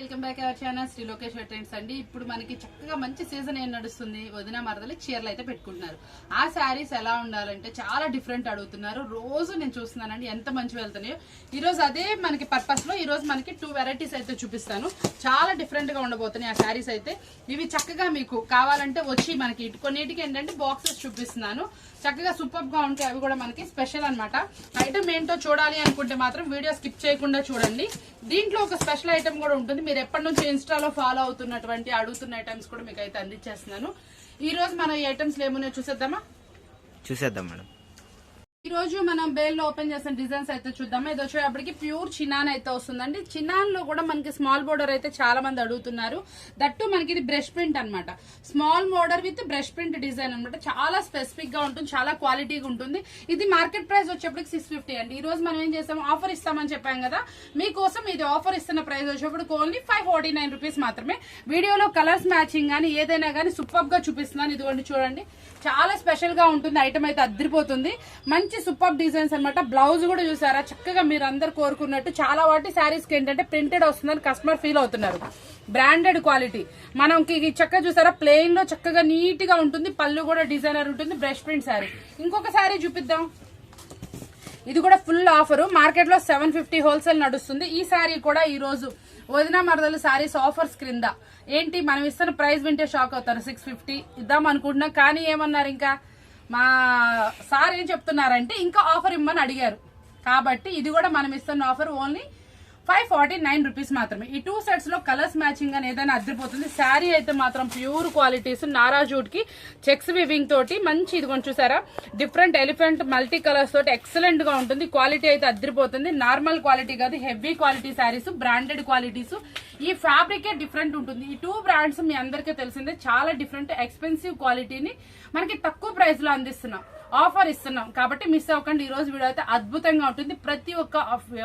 Welcome back our channel Sri Lokesh trends అండి. ఇప్పుడు మనకి చక్కగా మంచి సీజన్ ఏం నడుస్తుంది, వదిన మరదలు చీరలు అయితే పెట్టుకుంటున్నారు. ఆ శారీస్ ఎలా ఉండాలంటే చాలా డిఫరెంట్ అడుగుతున్నారు. రోజు నేను చూస్తున్నానండి ఎంత మంచి వెళ్తున్నాయో. ఈ రోజు అదే మనకి పర్పస్ లో ఈ రోజు మనకి 2 వెరైటీస్ అయితే చూపిస్తాను. చాలా డిఫరెంట్ గా ఉండబోతున్నాయి ఆ శారీస్ అయితే. ఇవి చక్కగా మీకు కావాలంటే వచ్చి మనకి కొన్నిటికి ఏంటంటే బాక్సెస్ చూపిస్తున్నాను. చక్కగా సూపర్ గా ఉంటాయి. అవి కూడా మనకి స్పెషల్ అనమాట. ఐటమ్ ఏంటో చూడాలి అనుకుంటే మాత్రం వీడియో స్కిప్ చేయకుండా చూడండి. దీంట్లో ఒక స్పెషల్ ఐటమ్ కూడా ఉంటుంది. మీరు ఎప్పటి నుంచి ఇన్స్టాలో ఫాలో అవుతున్నటువంటి అడుగుతున్న ఐటమ్స్ కూడా మీకు అయితే అందించేస్తున్నాను. ఈ రోజు మనం ఈ ఐటమ్స్ ఏమున్నాయో చూసేద్దాం మేడం. ఈ రోజు మనం బేల్ లో ఓపెన్ చేసిన డిజైన్స్ అయితే చూద్దాం. ఇది వచ్చేటప్పటికి ప్యూర్ చినాన్ అయితే వస్తుందండి. చినాన్ లో కూడా మనకి స్మాల్ బోర్డర్ అయితే చాలా మంది అడుగుతున్నారు. దట్టు మనకి ఇది బ్రష్ ప్రింట్ అనమాట. Small border with brush print design అనమాట. చాలా స్పెసిఫిక్ గా ఉంటుంది, చాలా క్వాలిటీగా ఉంటుంది. ఇది మార్కెట్ ప్రైస్ వచ్చేప్పటికి 650 అండి. ఈ రోజు మనం ఏం చేస్తాం, ఆఫర్ ఇస్తామని చెప్పాం కదా, మీకోసం ఇది ఆఫర్ ఇస్తున్న ప్రైస్ వచ్చేప్పటికి ఓన్లీ 549 రూపీస్ మాత్రమే. వీడియోలో కలర్స్ మ్యాచింగ్ గానీ ఏదైనా గానీ సూపర్ గా చూపిస్తున్నాను. ఇదిగోండి చూడండి, చాలా స్పెషల్ గా ఉంటుంది. ఐటమ్ అయితే అద్దరిపోతుంది. మంచి సూపర్ డిజైన్స్ అనమాట. బ్లౌజ్ కూడా చూసారా చక్కగా మీరు అందరు కోరుకున్నట్టు. చాలా వాటి శారీస్ కి ఏంటంటే ప్రింటెడ్ వస్తుందని కస్టమర్ ఫీల్ అవుతున్నారు. బ్రాండెడ్ క్వాలిటీ మనకి చక్కగా చూసారా, ప్లెయిన్ లో చక్కగా నీట్ గా ఉంటుంది. పళ్ళు కూడా డిజైనర్ ఉంటుంది. Brush print sari. ఇంకొక శారీ చూపిద్దాం. ఇది కూడా ఫుల్ ఆఫర్. మార్కెట్ లో 750 హోల్సేల్ నడుస్తుంది. ఈ శారీ కూడా ఈ రోజు వదిన మరదలు శారీస్ ఆఫర్స్ క్రింద ఏంటి మనం ఇస్తున్న ప్రైస్ వింటే షాక్ అవుతారు. 650 ఇద్దాం అనుకుంటున్నాం. కానీ ఏమన్నారు, ఇంకా మా సార్ ఏం చెప్తున్నారంటే ఇంకా ఆఫర్ ఇమ్మని అడిగారు. కాబట్టి ఇది కూడా మనం ఇస్తున్న ఆఫర్ ఓన్లీ 549 రూపీస్ మాత్రమే. ఈ 2 సెట్స్ లో కలర్స్ మ్యాచింగ్ అని ఏదైనా అద్దరిపోతుంది. శారీ అయితే మాత్రం ప్యూర్ క్వాలిటీస్ నారా జూట్ కి చెక్స్ వివింగ్ తోటి మంచి ఇదిగోండి చూసారా, డిఫరెంట్ ఎలిఫెంట్ మల్టీ కలర్స్ తోటి ఎక్సలెంట్ గా ఉంటుంది. క్వాలిటీ అయితే అద్దరిపోతుంది. నార్మల్ క్వాలిటీ కాదు, heavy quality saris, branded qualities. ఈ ఫ్యాబ్రికే డిఫరెంట్ ఉంటుంది. ఈ 2 బ్రాండ్స్ మీ అందరికీ తెలిసిందే. చాలా డిఫరెంట్ ఎక్స్పెన్సివ్ క్వాలిటీని మనకి తక్కువ ప్రైస్ లో అందిస్తున్నాం, ఆఫర్ ఇస్తున్నాం. కాబట్టి మిస్ అవ్వకండి. ఈ రోజు వీడియో అయితే అద్భుతంగా ఉంటుంది. ప్రతి ఒక్క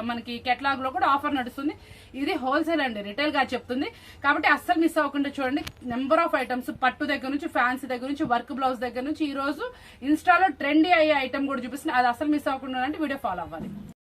మనకి కెటలాగ్ లో కూడా ఆఫర్ నడుస్తుంది. ఇది హోల్సేల్ అండి, రిటైల్ గా చెప్తుంది. కాబట్టి అస్సలు మిస్ అవ్వకుండా చూడండి. నెంబర్ ఆఫ్ ఐటమ్స్, పట్టు దగ్గర నుంచి ఫ్యాన్సీ దగ్గర నుంచి వర్క్ బ్లౌజ్ దగ్గర నుంచి ఈ రోజు ఇన్స్టాలో ట్రెండీ అయ్యే ఐటమ్ కూడా చూపిస్తుంది. అది అసలు మిస్ అవ్వకుండా అంటే వీడియో ఫాలో అవ్వాలి.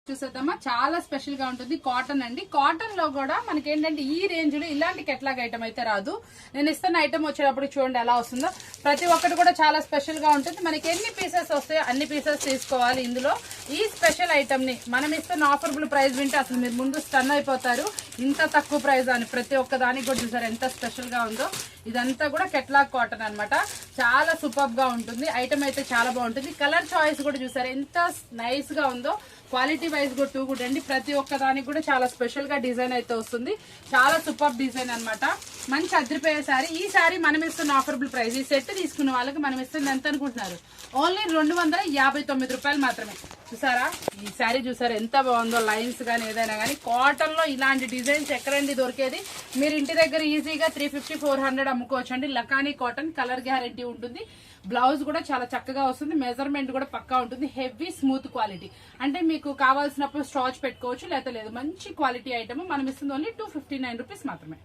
చూసేద్దామా, చాలా స్పెషల్ గా ఉంటుంది. కాటన్ అండి. కాటన్ లో కూడా మనకి ఏంటంటే ఈ రేంజ్ లో ఇలాంటి కెట్లాగ్ ఐటమ్ అయితే రాదు. నేను ఇస్తున్న ఐటమ్ వచ్చేటప్పుడు చూడండి ఎలా వస్తుందో. ప్రతి ఒక్కటి కూడా చాలా స్పెషల్ గా ఉంటుంది. మనకి ఎన్ని పీసెస్ వస్తాయో అన్ని పీసెస్ తీసుకోవాలి. ఇందులో ఈ స్పెషల్ ఐటమ్ ని మనం ఇస్తున్న ఆఫర్బుల్ ప్రైస్ వింటే అసలు మీరు ముందు స్టన్ అయిపోతారు. ఇంత తక్కువ ప్రైస్ అని ప్రతి ఒక్క దానికి కూడా చూసారు ఎంత స్పెషల్ గా ఉందో. ఇదంతా కూడా కెట్లాగ్ కాటన్ అనమాట. చాలా సూపర్ గా ఉంటుంది. ఐటమ్ అయితే చాలా బాగుంటుంది. కలర్ చాయిస్ కూడా చూసారు ఎంత నైస్ గా ఉందో. క్వాలిటీ వైజ్ కూడా 2 కూడా అండి. ప్రతి ఒక్క దానికి కూడా చాలా స్పెషల్ గా డిజైన్ అయితే వస్తుంది. చాలా సూపర్ డిజైన్ అనమాట. మంచి అదిరిపోయే శారీ. ఈ శారీ మనం ఇస్తున్న ఆఫర్బుల్ ప్రైస్, ఈ సెట్ తీసుకున్న వాళ్ళకి మనం ఇస్తుంది ఎంత అనుకుంటున్నారు, ఓన్లీ 259 రూపాయలు మాత్రమే. చూసారా ఈ శారీ, చూసారా ఎంత బాగుందో. లైన్స్ కానీ ఏదైనా కానీ కాటన్ లో ఇలాంటి డిజైన్స్ ఎక్కడండి దొరికేది. మీరు ఇంటి దగ్గర ఈజీగా 350-400 అమ్ముకోవచ్చు అండి. లకానీ కాటన్, కలర్ గ్యారంటీ ఉంటుంది. బ్లౌజ్ కూడా చాలా చక్కగా వస్తుంది. మెజర్మెంట్ కూడా పక్కా ఉంటుంది. Heavy smooth quality. అంటే మీకు కావాల్సినప్పుడు స్టాచ్ పెట్టుకోవచ్చు, లేకపోతే లేదు. మంచి క్వాలిటీ ఐటమ్. మనం ఇస్తుంది ఓన్లీ 259 రూపీస్ మాత్రమే.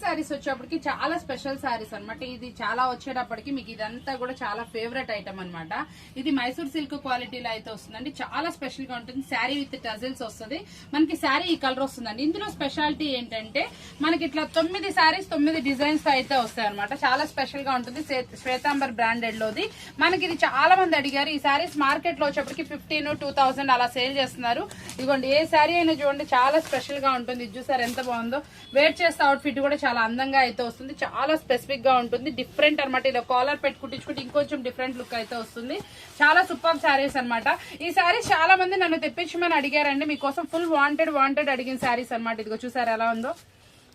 శారీస్ వచ్చేప్పటికి చాలా స్పెషల్ శారీస్ అనమాట. ఇది చాలా వచ్చేటప్పటికి మీకు ఇదంతా కూడా చాలా ఫేవరెట్ ఐటమ్ అనమాట. ఇది మైసూర్ సిల్క్ క్వాలిటీలో అయితే వస్తుందండి. చాలా స్పెషల్ గా ఉంటుంది. శారీ విత్ టజిల్స్ వస్తుంది. మనకి శారీ ఈ కలర్ వస్తుందండి. ఇందులో స్పెషాలిటీ ఏంటంటే మనకి ఇట్లా 9 శారీస్ 9 డిజైన్స్ అయితే వస్తాయి అనమాట. చాలా స్పెషల్ గా ఉంటుంది. శ్వేతాంబర్ బ్రాండెడ్ లోది. మనకి ఇది చాలా మంది అడిగారు. ఈ శారీస్ మార్కెట్ లో వచ్చేప్పటికి 15,000-2,000 అలా సేల్ చేస్తున్నారు. ఇదిగోండి ఏ శారీ అయినా చూడండి చాలా స్పెషల్ గా ఉంటుంది. ఇది చూసారు ఎంత బాగుందో. వేర్ చేస్తే అవుట్ఫిట్ కూడా చాలా అందంగా అయితే వస్తుంది. చాలా స్పెసిఫిక్ గా ఉంటుంది. డిఫరెంట్ అనమాట. ఇలా కాలర్ పెట్టుకుంటే ఇంకొంచెం డిఫరెంట్ లుక్ అయితే వస్తుంది. చాలా సూపర్ శారీస్ అనమాట. ఈ శారీస్ చాలా మంది నన్ను తెప్పించమని అడిగారండి. మీకోసం ఫుల్ వాంటెడ్ అడిగిన శారీస్ అనమాట. ఇదిగో చూసారు ఎలా ఉందో.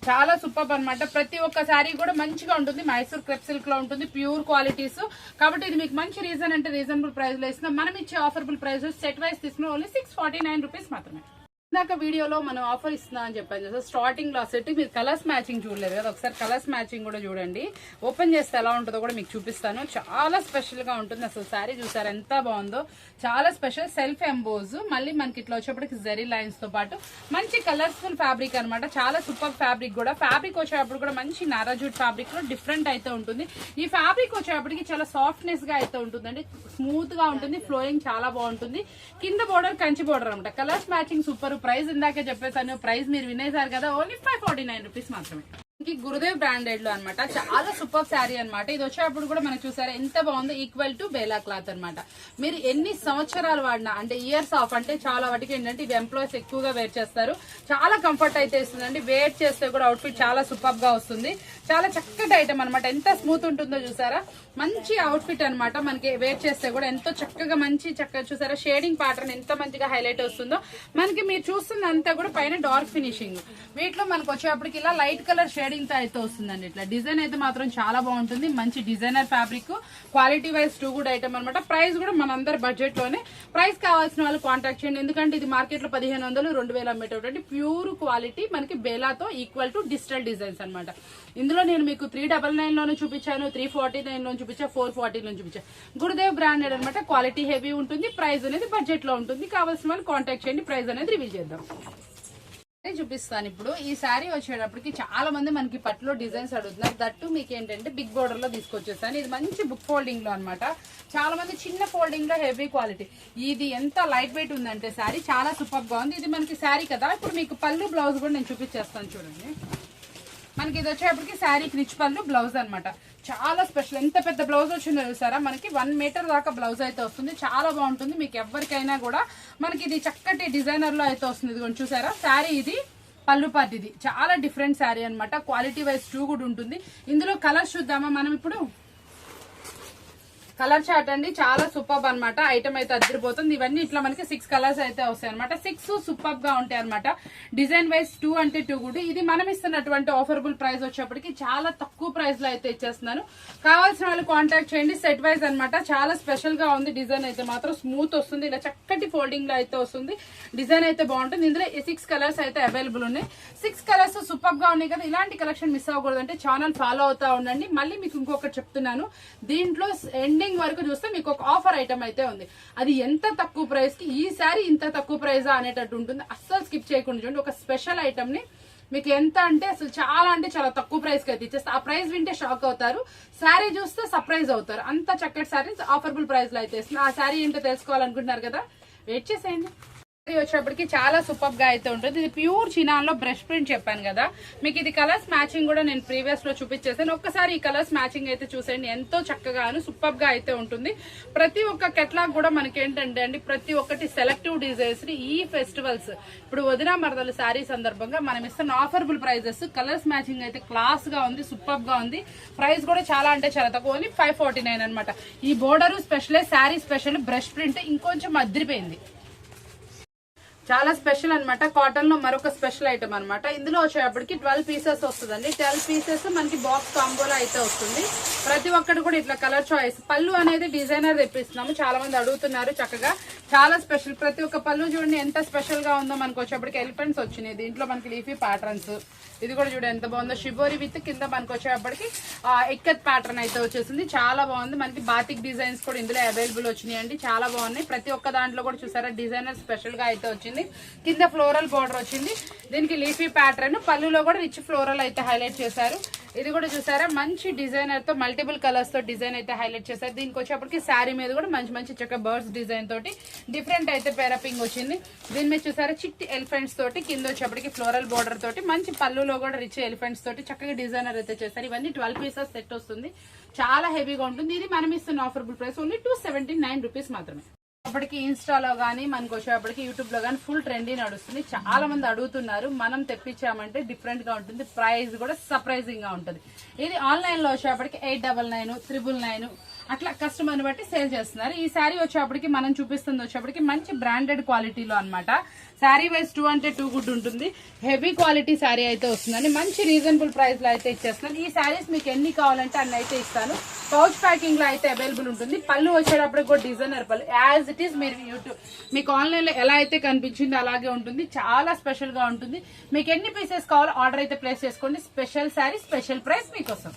చాలా సూపర్ అనమాట. ప్రతి ఒక్క శారీ కూడా మంచిగా ఉంటుంది. మైసూర్ క్రెప్ సిల్క్ లో ఉంటుంది. Pure qualities. కాబట్టి ఇది మీకు మంచి రీజన్ అంటే రీజనబుల్ ప్రైస్ లో ఇస్తున్నాం. మనం ఇచ్చే ఆఫర్బుల్ ప్రైస్ సెట్ వైస్ తీసుకున్న ఓన్లీ 649 రూపీస్ మాత్రమే. ఇందాక వీడియోలో మనం ఆఫర్ ఇస్తున్నాం అని చెప్పాను కదా, స్టార్టింగ్ లో సెట్ మీరు కలర్స్ మ్యాచింగ్ చూడలేదు కదా, ఒకసారి కలర్స్ మ్యాచింగ్ కూడా చూడండి. ఓపెన్ చేస్తే ఎలా ఉంటుందో కూడా మీకు చూపిస్తాను. చాలా స్పెషల్ గా ఉంటుంది. అసలు శారీ చూసారు ఎంత బాగుందో. చాలా స్పెషల్ సెల్ఫ్ ఎంబోజ్. మళ్ళీ మనకి ఇట్లా వచ్చేప్పటికి జెరీ లైన్స్ తో పాటు మంచి కలర్ఫుల్ ఫ్యాబ్రిక్ అనమాట. చాలా సూపర్ ఫ్యాబ్రిక్ కూడా. ఫ్యాబ్రిక్ వచ్చేటప్పుడు కూడా మంచి నారాజూట్ ఫ్యాబ్రిక్ లో డిఫరెంట్ అయితే ఉంటుంది. ఈ ఫ్యాబ్రిక్ వచ్చేటప్పటికి చాలా సాఫ్ట్నెస్ గా అయితే ఉంటుందండి. స్మూత్ గా ఉంటుంది. ఫ్లోయింగ్ చాలా బాగుంటుంది. కింద బోర్డర్ కంచి బోర్డర్ అనమాట. Colours matching super. ప్రైస్ ఇందాకే చెప్పేసాను, ప్రైస్ మీరు వినేసారు కదా, ఓన్లీ 549 రూపీస్ మాత్రమే. గురుదేవ్ బ్రాండెడ్ లో అనమాట, చాలా సూపర్ శారీ అనమాట. ఇది వచ్చేటప్పుడు కూడా మనకు చూసారా ఎంత బాగుందో, ఈక్వల్ టు బేలా క్లాత్ అనమాట. మీరు ఎన్ని సంవత్సరాలు వాడినా అంటే ఇయర్స్ ఆఫ్ అంటే చాలా వాటికి ఏంటంటే ఇవి ఎంప్లాయీస్ ఎక్కువగా వేర్ చేస్తారు. చాలా కంఫర్ట్ అయితే ఇస్తుందండి. వేర్ చేస్తే కూడా అవుట్ఫిట్ చాలా సూపర్ గా వస్తుంది. చాలా చక్కటి ఐటమ్ అనమాట. ఎంత స్మూత్ ఉంటుందో చూసారా, మంచి అవుట్ఫిట్ అనమాట. మనకి వేర్ చేస్తే కూడా ఎంతో చక్కగా చక్కగా చూసారా, షేడింగ్ ప్యాటర్న్ ఎంత మంచిగా హైలైట్ వస్తుందో. మనకి మీరు చూస్తుంది అంతా కూడా పైన డార్క్ ఫినిషింగ్, వీటిలో మనకు వచ్చేప్పటికి ఇలా లైట్ కలర్ షేడింగ్ తో అయితే వస్తుందండి. ఇట్లా డిజైన్ అయితే మాత్రం చాలా బాగుంటుంది. మంచి designer fabric, quality wise too good item అనమాట. ప్రైస్ కూడా మనందరి బడ్జెట్ లోనే. ప్రైస్ కావాల్సిన వాళ్ళు కాంటాక్ట్ చేయండి, ఎందుకంటే ఇది మార్కెట్ లో 1500 2000 అమ్మేటటువంటి ప్యూర్ క్వాలిటీ మనకి బేలాతో ఈక్వల్ టు డిజిటల్ డిజైన్స్ అనమాట. ఇందులో నేను మీకు 399 లోనే చూపించాను, 349 లో చూపించా, 440 లో చూపించా. గురుదేవ్ బ్రాండెడ్ అనమాట. క్వాలిటీ హెవీ ఉంటుంది, ప్రైస్ అనేది బడ్జెట్ లో ఉంటుంది. కావాల్సిన వాళ్ళు కాంటాక్ట్ చేయండి, ప్రైస్ అనేది రివీల్ చేద్దాం. చూపిస్తాను ఇప్పుడు. ఈ శారీ వచ్చేటప్పటికి చాలా మంది మనకి పట్టులో డిజైన్స్ అడుగుతున్నారు. దట్టు మీకు ఏంటంటే బిగ్ బోర్డర్ లో తీసుకొచ్చేసాను. ఇది మంచి బుక్ ఫోల్డింగ్ లో అనమాట. చాలా మంది చిన్న ఫోల్డింగ్ లో హెవీ క్వాలిటీ. ఇది ఎంత లైట్ వెయిట్ ఉందంటే శారీ చాలా సూపర్ గా ఉంది. ఇది మనకి శారీ కదా, ఇప్పుడు మీకు పళ్ళు బ్లౌజ్ కూడా నేను చూపించేస్తాను చూడండి. మనకి ఇది వచ్చేటప్పటికి శారీకి రిచ్ పళ్ళు బ్లౌజ్ అనమాట. చాలా స్పెషల్. ఎంత పెద్ద బ్లౌజ్ వచ్చిందో చూసారా, మనకి 1 మీటర్ దాకా బ్లౌజ్ అయితే వస్తుంది. చాలా బాగుంటుంది. మీకు ఎవరికైనా కూడా మనకి ఇది చక్కటి డిజైనర్ లో అయితే వస్తుంది. ఇది చూసారా శారీ, ఇది పళ్ళు పార్ట్. ఇది చాలా డిఫరెంట్ శారీ అనమాట. క్వాలిటీ వైజ్ టూ కూడా ఉంటుంది. ఇందులో కలర్స్ చూద్దామా మనం ఇప్పుడు. కలర్ చార్ట్ అండి, చాలా సూపర్ అనమాట. ఐటమ్ అయితే అదిరిపోతుంది. ఇవన్నీ ఇట్లా మనకి 6 కలర్స్ అయితే వస్తాయి అనమాట. 6 సూపర్ గా ఉంటాయి అనమాట. డిజైన్ వైజ్ 2 అంటే 2 కూడా. ఇది మనం ఇస్తున్నటువంటి ఆఫరబుల్ ప్రైస్ వచ్చేప్పటికి చాలా తక్కువ ప్రైస్ లో అయితే ఇచ్చేస్తున్నాను. కావాల్సిన వాళ్ళు కాంటాక్ట్ చేయండి. సెట్ వైజ్ అనమాట. చాలా స్పెషల్ గా ఉంది. డిజైన్ అయితే మాత్రం స్మూత్ వస్తుంది. ఇలా చక్కటి ఫోల్డింగ్ లో అయితే వస్తుంది. డిజైన్ అయితే బాగుంటుంది. ఇందులో 6 కలర్స్ అయితే అవైలబుల్ ఉన్నాయి. 6 కలర్స్ సూపర్ గా ఉన్నాయి కదా. ఇలాంటి కలెక్షన్ మిస్ అవ్వకూడదు అంటే ఛానల్ ఫాలో అవుతా ఉండండి. మళ్ళీ మీకు ఇంకొకటి చెప్తున్నాను, దీంట్లో ఎండింగ్ వరకు చూస్తే మీకు ఒక ఆఫర్ ఐటమ్ అయితే ఉంది. అది ఎంత తక్కువ ప్రైస్ కి ఈ సారీ ఇంత తక్కువ ప్రైస్ అనేటట్టు ఉంటుంది. అస్సలు స్కిప్ చేయకుండా చూడండి. ఒక స్పెషల్ ఐటమ్ ని మీకు ఎంత అంటే అసలు చాలా అంటే చాలా తక్కువ ప్రైస్ కి అయితే ఇచ్చేస్తే ఆ ప్రైస్ వింటే షాక్ అవుతారు. శారీ చూస్తే సర్ప్రైజ్ అవుతారు. అంత చక్కటి శారీ ఆఫరబుల్ ప్రైస్ లో అయితే ఇస్తుంది. ఆ శారీ ఏంటో తెలుసుకోవాలనుకుంటున్నారు కదా, వెయిట్ చేసేయండి. వచ్చేప్పటికి చాలా సూపర్ గా అయితే ఉంటుంది. ఇది ప్యూర్ చినాన్ లో బ్రష్ ప్రింట్ చెప్పాను కదా మీకు. ఇది కలర్స్ మ్యాచింగ్ కూడా నేను ప్రీవియస్ లో చూపించేసాను. ఒక్కసారి ఈ కలర్స్ మ్యాచింగ్ అయితే చూసేయండి. ఎంతో చక్కగాను సూపర్ గా అయితే ఉంటుంది. ప్రతి ఒక్క కెట్లాగ్ కూడా మనకి ఏంటంటే అండి, ప్రతి ఒక్కటి సెలెక్టివ్ డిజైన్స్ ని ఈ ఫెస్టివల్స్ ఇప్పుడు వదిన మరదలు శారీ సందర్భంగా మనం ఇస్తున్న ఆఫరబుల్ ప్రైజెస్. కలర్స్ మ్యాచింగ్ అయితే క్లాస్ గా ఉంది, సూపర్ గా ఉంది. ప్రైస్ కూడా చాలా అంటే చాలా తక్కువ, ఓన్లీ 549 అనమాట. ఈ border special, sari special, brush print ఇంకొంచెం అదిరిపోయింది. చాలా స్పెషల్ అనమాట. కాటన్ లో మరొక స్పెషల్ ఐటమ్ అనమాట. ఇందులో వచ్చేటప్పటికి 12 పీసెస్ వస్తుందండి. 12 పీసెస్ మనకి బాక్స్ కాంబోలో అయితే వస్తుంది. ప్రతి ఒక్కటి కూడా ఇట్లా కలర్ చాయిస్. పళ్ళు అనేది డిజైనర్ తెప్పిస్తున్నాము. చాలా మంది అడుగుతున్నారు. చక్కగా చాలా స్పెషల్. ప్రతి ఒక్క పళ్ళు చూడండి ఎంత స్పెషల్ గా ఉందో. మనకు వచ్చేప్పటికి ఎలిఫెంట్స్ వచ్చినాయి. దీంట్లో మనకి లీఫీ ప్యాటర్న్స్. ఇది కూడా చూడండి ఎంత బాగుందో. షిబోరి విత్ కింద మనకు వచ్చేటప్పటికి ఎక్కత్ ప్యాటర్న్ అయితే వచ్చేసింది. చాలా బాగుంది. మనకి బాతిక్ డిజైన్స్ కూడా ఇందులో అవైలబుల్ వచ్చినాయి అండి. చాలా బాగున్నాయి. ప్రతి ఒక్క దాంట్లో కూడా చూసారా డిజైనర్ స్పెషల్ గా అయితే వచ్చింది. కింద ఫ్లోరల్ బోర్డర్ వచ్చింది. దీనికి లీఫీ ప్యాటర్న్. పళ్ళులో కూడా రిచ్ ఫ్లోరల్ అయితే హైలైట్ చేశారు. ఇది కూడా చూసారా మంచి డిజైనర్ తో మల్టిపుల్ కలర్స్ తో డిజైన్ అయితే హైలైట్ చేశారు. దీనికి వచ్చేప్పటికి శారీ మీద కూడా మంచి మంచి చక్కగా బర్డ్స్ డిజైన్ తోటి డిఫరెంట్ అయితే పేరపింగ్ వచ్చింది. దీని మీద చూసారా చిట్టి ఎలిఫెంట్స్ తోటి, కింద వచ్చేప్పటికి ఫ్లోరల్ బోర్డర్ తోటి, మంచి పళ్ళులో కూడా రిచ్ ఎలిఫెంట్స్ తోటి చక్కగా డిజైనర్ అయితే చేశారు. ఇవన్నీ 12 పీసెస్ సెట్ వస్తుంది. చాలా హెవీగా ఉంటుంది. ఇది మనం ఇస్తున్న ఆఫరబుల్ ప్రైస్ ఓన్లీ 279 రూపీస్ మాత్రమే. అప్పటికి ఇన్స్టాలో గానీ మనకు వచ్చేప్పటికి యూట్యూబ్ లో గానీ ఫుల్ ట్రెండీ నడుస్తుంది. చాలా మంది అడుగుతున్నారు. మనం తెప్పించామంటే డిఫరెంట్ గా ఉంటుంది. ప్రైస్ కూడా సర్ప్రైజింగ్ గా ఉంటుంది. ఇది ఆన్లైన్ లో వచ్చేప్పటికి 899, 999 అట్లా కస్టమర్ బట్టి సేల్ చేస్తున్నారు. ఈ శారీ వచ్చేప్పటికి మనం చూపిస్తుంది వచ్చేప్పటికి మంచి బ్రాండెడ్ క్వాలిటీలో అనమాట. శారీ వైజ్ 2 అంటే 2 గుడ్ ఉంటుంది. హెవీ క్వాలిటీ శారీ అయితే వస్తుందండి. మంచి రీజనబుల్ ప్రైస్ లో అయితే ఇచ్చేస్తున్నాను. ఈ శారీస్ మీకు ఎన్ని కావాలంటే అన్ని అయితే ఇస్తాను. పౌచ్ ప్యాకింగ్ లో అయితే అవైలబుల్ ఉంటుంది. పళ్ళు వచ్చేటప్పటికి కూడా డిజైనర్ పళ్ళు యాజ్ ఇట్ ఈస్. మీరు యూట్యూబ్ మీకు ఆన్లైన్ లో ఎలా అయితే కనిపించిందో అలాగే ఉంటుంది. చాలా స్పెషల్ గా ఉంటుంది. మీకు ఎన్ని పీసెస్ కావాలో ఆర్డర్ అయితే ప్లేస్ చేసుకోండి. స్పెషల్ శారీ, స్పెషల్ ప్రైస్ మీకోసం.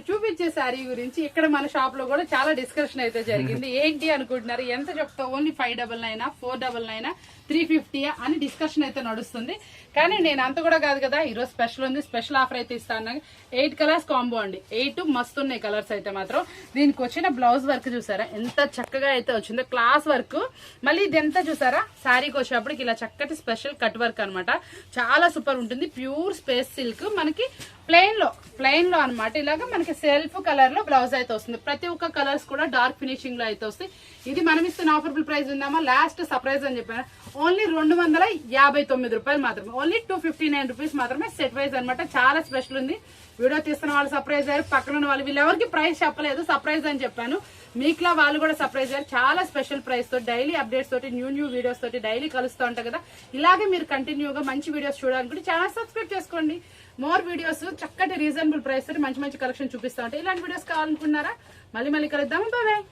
చూపించే శారీ గురించి ఇక్కడ మన షాప్ లో కూడా చాలా డిస్కషన్ అయితే జరిగింది. ఏంటి అనుకుంటున్నారు, ఎంత చెప్తావు, ఓన్లీ 599, 499, 350 అని డిస్కషన్ అయితే నడుస్తుంది. కానీ నేను అంత కూడా కాదు కదా, ఈరోజు స్పెషల్ ఉంది, స్పెషల్ ఆఫర్ అయితే ఇస్తాను. 8 కలర్స్ కాంబో అండి, 8 మస్తు ఉన్నాయి కలర్స్ అయితే మాత్రం. దీనికి వచ్చిన బ్లౌజ్ వర్క్ చూసారా ఎంత చక్కగా అయితే వచ్చిందో, క్లాస్ వర్క్. మళ్ళీ ఇది ఎంత చూసారా, శారీకి వచ్చేప్పటికి ఇలా చక్కటి స్పెషల్ కట్ వర్క్ అనమాట, చాలా సూపర్ ఉంటుంది. ప్యూర్ స్పేస్ సిల్క్, మనకి ప్లెయిన్ లో అనమాట. ఇలాగా మనకి సెల్ఫ్ కలర్ లో బ్లౌజ్ అయితే వస్తుంది. ప్రతి ఒక్క కలర్స్ కూడా డార్క్ ఫినిషింగ్ లో అయితే వస్తాయి. ఇది మనం ఇస్తున్న ఆఫర్బుల్ ప్రైస్ ఉందామా, లాస్ట్ సర్ప్రైజ్ అని చెప్పాను, ఓన్లీ 259 రూపాయలు మాత్రమే, ఓన్లీ 259 రూపీస్ మాత్రమే సెట్ వైజ్ అనమాట. చాలా స్పెషల్ ఉంది. వీడియో తీస్తున్న వాళ్ళు సర్ప్రైజ్ అయ్యారు, పక్కన ఉన్న వాళ్ళు, వీళ్ళెవరికి ప్రైస్ చెప్పలేదు, సర్ప్రైజ్ అని చెప్పాను. మీకులా వాళ్ళు కూడా సర్ప్రైజ్ అయ్యారు. చాలా స్పెషల్ ప్రైస్ తో, డైలీ అప్డేట్స్ తోటి, న్యూ వీడియోస్ తోటి డైలీ కలుస్తూ ఉంటాయి కదా. ఇలాగే మీరు కంటిన్యూగా మంచి వీడియోస్ చూడాలనుకుంటే ఛానల్ సబ్స్క్రైబ్ చేసుకోండి. మోర్ వీడియోస్ చక్కటి రీజనబుల్ ప్రైస్ తోటి మంచి కలెక్షన్ చూపిస్తూ ఉంటాయి. ఇలాంటి వీడియోస్ కావాలనుకున్నారా, మళ్ళీ కలుద్దాం. బాయ్.